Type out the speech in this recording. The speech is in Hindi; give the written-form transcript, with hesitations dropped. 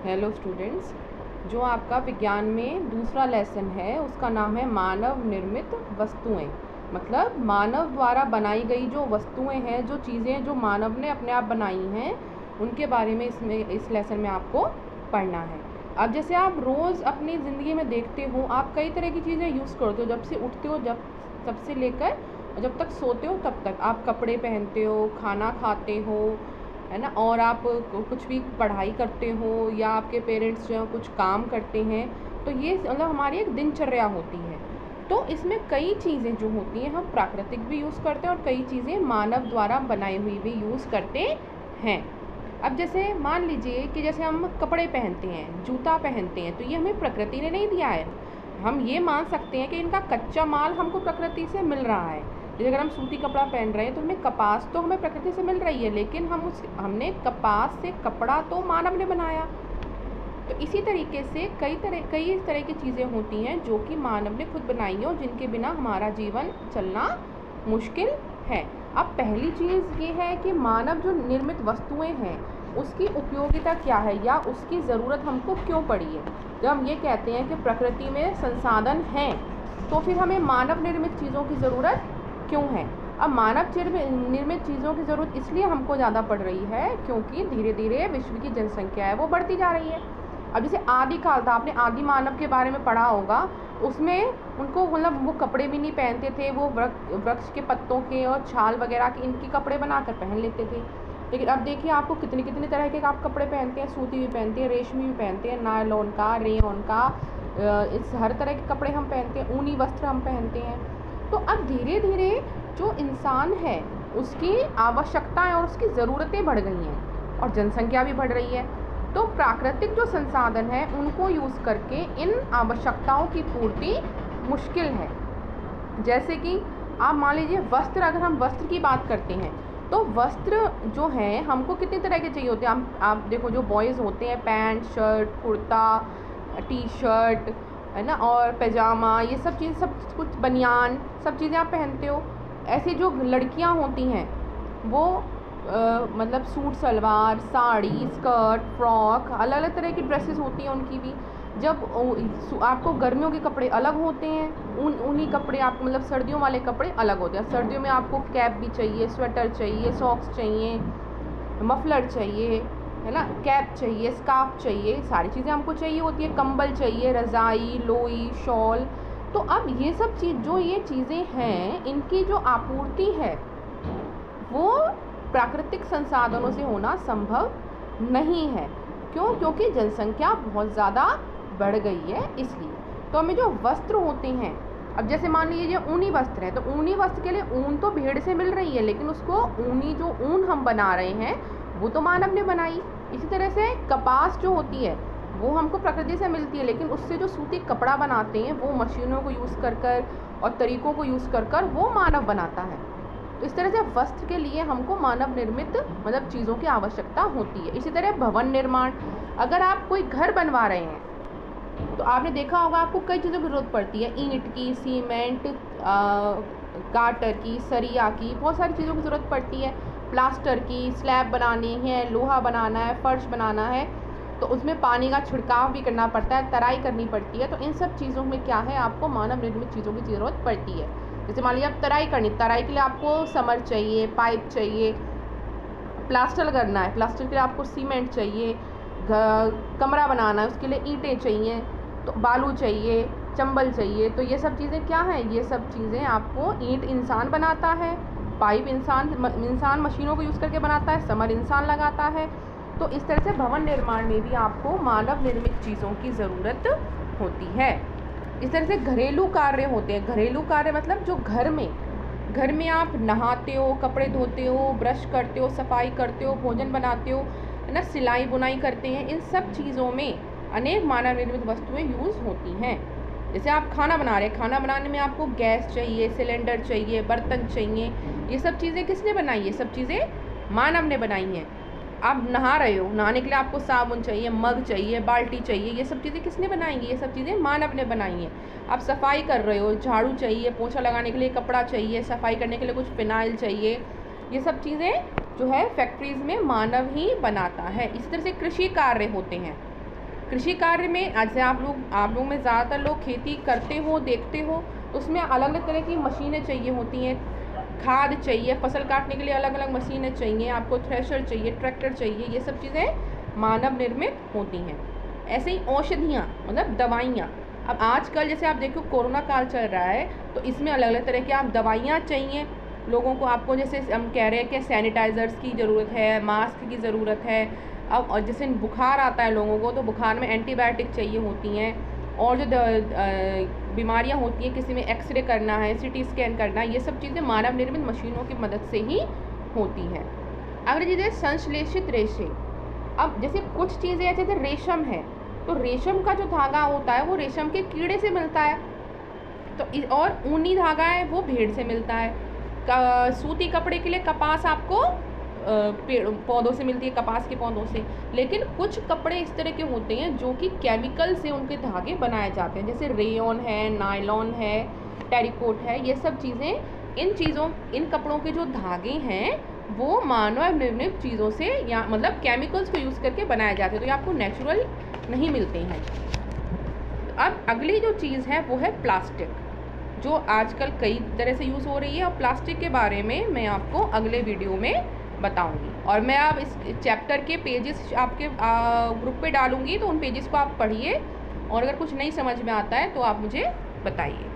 हेलो स्टूडेंट्स, जो आपका विज्ञान में दूसरा लेसन है उसका नाम है मानव निर्मित वस्तुएं। मतलब मानव द्वारा बनाई गई जो वस्तुएं हैं, जो चीज़ें जो मानव ने अपने आप बनाई हैं, उनके बारे में इस लेसन में आपको पढ़ना है। अब जैसे आप रोज़ अपनी ज़िंदगी में देखते हो, आप कई तरह की चीज़ें यूज़ करते हो। जब से उठते हो, तब से लेकर जब तक सोते हो तब तक आप कपड़े पहनते हो, खाना खाते हो, है ना। और आप कुछ भी पढ़ाई करते हो या आपके पेरेंट्स जो कुछ काम करते हैं, तो ये मतलब हमारी एक दिनचर्या होती है। तो इसमें कई चीज़ें जो होती हैं हम प्राकृतिक भी यूज़ करते हैं और कई चीज़ें मानव द्वारा बनाई हुई भी यूज़ करते हैं। अब जैसे मान लीजिए कि जैसे हम कपड़े पहनते हैं, जूता पहनते हैं, तो ये हमें प्रकृति ने नहीं दिया है। हम ये मान सकते हैं कि इनका कच्चा माल हमको प्रकृति से मिल रहा है। जैसे अगर हम सूती कपड़ा पहन रहे हैं तो हमें कपास तो हमें प्रकृति से मिल रही है, लेकिन हमने कपास से कपड़ा तो मानव ने बनाया। तो इसी तरीके से कई तरह की चीज़ें होती हैं जो कि मानव ने खुद बनाई है और जिनके बिना हमारा जीवन चलना मुश्किल है। अब पहली चीज़ ये है कि मानव जो निर्मित वस्तुएं हैं उसकी उपयोगिता क्या है या उसकी ज़रूरत हमको क्यों पड़ी है। जब हम ये कहते हैं कि प्रकृति में संसाधन हैं, तो फिर हमें मानव निर्मित चीज़ों की ज़रूरत क्यों है। अब मानव निर्मित चीज़ों की ज़रूरत इसलिए हमको ज़्यादा पड़ रही है क्योंकि धीरे धीरे विश्व की जनसंख्या है वो बढ़ती जा रही है। अब जैसे आदिकाल था, आपने आदि मानव के बारे में पढ़ा होगा, उसमें उनको मतलब वो कपड़े भी नहीं पहनते थे, वो वृक्ष के पत्तों के और छाल वगैरह के इनके कपड़े बनाकर पहन लेते थे। लेकिन अब देखिए आपको कितने कितने तरह के आप कपड़े पहनते हैं, सूती भी पहनते हैं, रेशमी भी पहनते हैं, नायलॉन का, रेयॉन का, इस हर तरह के कपड़े हम पहनते हैं, ऊनी वस्त्र हम पहनते हैं। तो अब धीरे धीरे जो इंसान है उसकी आवश्यकताएं और उसकी ज़रूरतें बढ़ गई हैं और जनसंख्या भी बढ़ रही है। तो प्राकृतिक जो संसाधन है उनको यूज़ करके इन आवश्यकताओं की पूर्ति मुश्किल है। जैसे कि आप मान लीजिए वस्त्र, अगर हम वस्त्र की बात करते हैं तो वस्त्र जो है हमको कितने तरह के चाहिए होते हैं। आप देखो जो बॉयज़ होते हैं, pant, shirt, kurta, T shirt, है ना, और पैजामा, ये सब चीज़, सब कुछ, बनियान, सब चीज़ें आप पहनते हो। ऐसी जो लड़कियां होती हैं वो मतलब suit salwar, sari, skirt, frock, अलग अलग तरह की ड्रेसेस होती हैं उनकी भी। जब आपको गर्मियों के कपड़े अलग होते हैं, ऊनी कपड़े आपको मतलब सर्दियों वाले कपड़े अलग होते हैं। सर्दियों में आपको कैप भी चाहिए, स्वेटर चाहिए, सॉक्स चाहिए, मफलर चाहिए, है ना, कैप चाहिए, स्कार्फ चाहिए, सारी चीज़ें हमको चाहिए होती है। कंबल चाहिए, रज़ाई, लोई, शॉल। तो अब ये सब ये चीज़ें हैं, इनकी जो आपूर्ति है वो प्राकृतिक संसाधनों से होना संभव नहीं है। क्यों? क्योंकि जनसंख्या बहुत ज़्यादा बढ़ गई है इसलिए। तो हमें जो वस्त्र होते हैं, अब जैसे मान लीजिए ऊनी वस्त्र है, तो ऊनी वस्त्र के लिए ऊन तो भेड़ से मिल रही है, लेकिन उसको ऊनी जो ऊन हम बना रहे हैं वो तो मानव ने बनाई। इसी तरह से कपास जो होती है वो हमको प्रकृति से मिलती है, लेकिन उससे जो सूती कपड़ा बनाते हैं वो मशीनों को यूज़ कर और तरीक़ों को यूज़ कर वो मानव बनाता है। तो इस तरह से वस्त्र के लिए हमको मानव निर्मित मतलब चीज़ों की आवश्यकता होती है। इसी तरह भवन निर्माण, अगर आप कोई घर बनवा रहे हैं तो आपने देखा होगा आपको कई चीज़ों की ज़रूरत पड़ती है। ईंट की, सीमेंट, गाटर की, सरिया की, बहुत सारी चीज़ों की ज़रूरत पड़ती है। प्लास्टर की, स्लैब बनानी है, लोहा बनाना है, फर्श बनाना है, तो उसमें पानी का छिड़काव भी करना पड़ता है, तराई करनी पड़ती है। तो इन सब चीज़ों में क्या है, आपको मानव निर्मित चीज़ों की ज़रूरत पड़ती है। जैसे मान लीजिए आप तराई के लिए आपको समर चाहिए, पाइप चाहिए। प्लास्टर करना है, प्लास्टर के लिए आपको सीमेंट चाहिए। कमरा बनाना है उसके लिए ईंटें चाहिए, तो बालू चाहिए, चंबल चाहिए। तो ये सब चीज़ें क्या हैं, ये सब चीज़ें आपको ईंट इंसान बनाता है, पाइप इंसान मशीनों को यूज़ करके बनाता है, समर इंसान लगाता है। तो इस तरह से भवन निर्माण में भी आपको मानव निर्मित चीज़ों की ज़रूरत होती है। इस तरह से घरेलू कार्य होते हैं। घरेलू कार्य मतलब जो घर में आप नहाते हो, कपड़े धोते हो, ब्रश करते हो, सफाई करते हो, भोजन बनाते हो, है ना, सिलाई बुनाई करते हैं। इन सब चीज़ों में अनेक मानव निर्मित वस्तुएं यूज़ होती हैं। जैसे आप खाना बना रहे हैं, खाना बनाने में आपको गैस चाहिए, सिलेंडर चाहिए, बर्तन चाहिए। ये सब चीज़ें किसने बनाई है? ये सब चीज़ें मानव ने बनाई हैं। आप नहा रहे हो, नहाने के लिए आपको साबुन चाहिए, मग चाहिए, बाल्टी चाहिए, ये सब चीज़ें किसने बनाई? ये सब चीज़ें मानव ने बनाई हैं। आप सफाई कर रहे हो, झाड़ू चाहिए, पोछा लगाने के लिए कपड़ा चाहिए, सफाई करने के लिए कुछ फिनाइल चाहिए। ये सब चीज़ें जो है फैक्ट्रीज़ में मानव ही बनाता है। इस तरह से कृषि कार्य होते हैं। कृषि कार्य में आज से आप लोग में ज़्यादातर लोग खेती करते हो, देखते हो, तो उसमें अलग अलग तरह की मशीनें चाहिए होती हैं। खाद चाहिए, फसल काटने के लिए अलग अलग मशीनें चाहिए, आपको थ्रेशर चाहिए, ट्रैक्टर चाहिए, ये सब चीज़ें मानव निर्मित होती हैं। ऐसे ही औषधियाँ मतलब दवाइयाँ, अब आजकल जैसे आप देखो कोरोना काल चल रहा है, तो इसमें अलग अलग तरह की आप दवाइयाँ चाहिए लोगों को। आपको जैसे हम कह रहे हैं कि सैनिटाइज़र्स की ज़रूरत है, मास्क की ज़रूरत है। अब और जैसे बुखार आता है लोगों को, तो बुखार में एंटीबायोटिक चाहिए होती हैं। और जो बीमारियां होती हैं, किसी में एक्सरे करना है, सीटी स्कैन करना है, ये सब चीज़ें मानव निर्मित मशीनों की मदद से ही होती हैं। अगली चीज़ है संश्लेषित रेशे। अब जैसे कुछ चीज़ें ऐसे जैसे रेशम है, तो रेशम का जो धागा होता है वो रेशम के कीड़े से मिलता है, तो और ऊनी धागा है वो भेड़ से मिलता है। सूती कपड़े के लिए कपास आपको पेड़ पौधों से मिलती है, कपास के पौधों से। लेकिन कुछ कपड़े इस तरह के होते हैं जो कि केमिकल से उनके धागे बनाए जाते हैं, जैसे रेयॉन है, नायलॉन है, टेरिकोट है, ये सब चीज़ें। इन कपड़ों के जो धागे हैं वो मानव निर्मित चीज़ों से या मतलब केमिकल्स को यूज़ करके बनाए जाते हैं, तो ये आपको नेचुरल नहीं मिलते हैं। अब अगली जो चीज़ है वो है प्लास्टिक, जो आजकल कई तरह से यूज़ हो रही है, और प्लास्टिक के बारे में मैं आपको अगले वीडियो में बताऊंगी। और मैं अब इस चैप्टर के पेजेस आपके ग्रुप पे डालूंगी, तो उन पेजेस को आप पढ़िए, और अगर कुछ नहीं समझ में आता है तो आप मुझे बताइए।